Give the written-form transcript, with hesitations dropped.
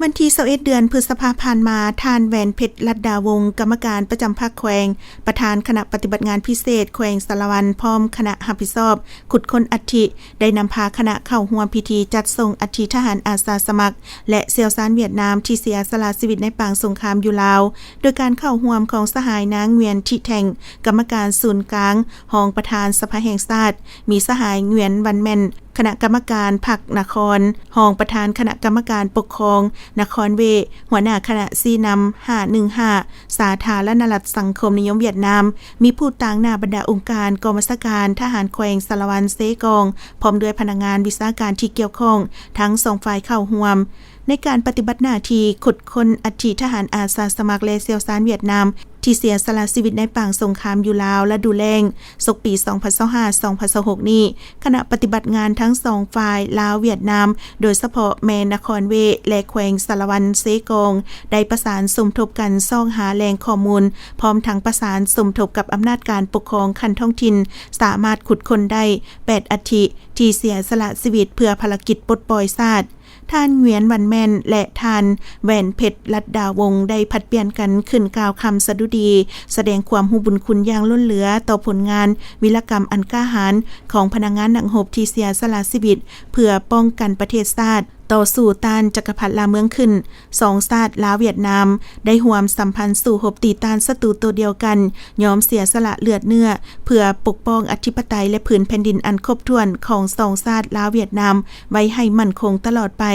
วันที่21เดือนพฤษภาคมผ่านมาท่านแหวนเพชรลัดดาวงศ์กรรมการประจำภาคแขวงประธานคณะปฏิบัติงานพิเศษแขวงสารวันพร้อมคณะรับผิดชอบขุดค้นอัฐิได้นำพาคณะเข้าร่วมพิธีจัดส่งอัฐิทหารอาสาสมัครและเซียวซานเวียดนามที่เสียสละชีวิตในปางสงครามอยู่ลาวโดยการเข้าร่วมของสหายนางเวียนทิแทงกรรมการศูนย์กลางรองประธานสภาแห่งชาติมีสหายเงวียนวันแม่นคณะกรรมการพรรคนครรองประธานคณะกรรมการปกครองนครเวหัวหน้าคณะซีนำ515สาธารณรัฐสังคมนิยมเวียดนามมีผู้ต่างหน้าบรรดาองค์การกองบัญชาการทหารแขวงสารวันเซกองพร้อมด้วยพนักงานวิชาการที่เกี่ยวข้องทั้ง2ฝ่ายเข้าร่วมในการปฏิบัติหน้าที่ขุดค้นอัฐิทหารอาสาสมัครและเซียวซานเวียดนามที่เสียสละชีวิตในปางสงครามอยู่ลาวและดูแลงศกปี 2025-2026 นี้คณะปฏิบัติงานทั้ง2ฝ่ายลาวเวียดนามโดยเฉพาะแม่นครเวและแขวงสารวันเซกองได้ประสานสมทบกันซ่องหาแหล่งข้อมูลพร้อมทั้งประสานสมทบกับอำนาจการปกครองคันท้องถิ่นสามารถขุดค้นได้8อัฐิที่เสียสละชีวิตเพื่อภารกิจปลดปล่อยชาติท่านเงวียนวันแม่นและท่านแหวนเพชรลัดดาวงศ์ได้ผัดเปลี่ยนกันขึ้นกล่าวคำสดุดีแสดงความรู้บุญคุณอย่างล้นเหลือต่อผลงานวิรกรรมอันกล้าหาญของพนักงานนักรบที่เสียสละชีวิตเพื่อป้องกันประเทศชาติต่อสู้ต้านจักรพรรดิลาเมืองขึ้น2ชาติลาวเวียดนามได้ร่วมสัมพันธ์สู่รบตีต้านศัตรูตัวเดียวกันยอมเสียสละเลือดเนื้อเพื่อปกป้องอธิปไตยและผืนแผ่นดินอันครบถ้วนของ2ชาติลาวเวียดนามไว้ให้มั่นคงตลอดไป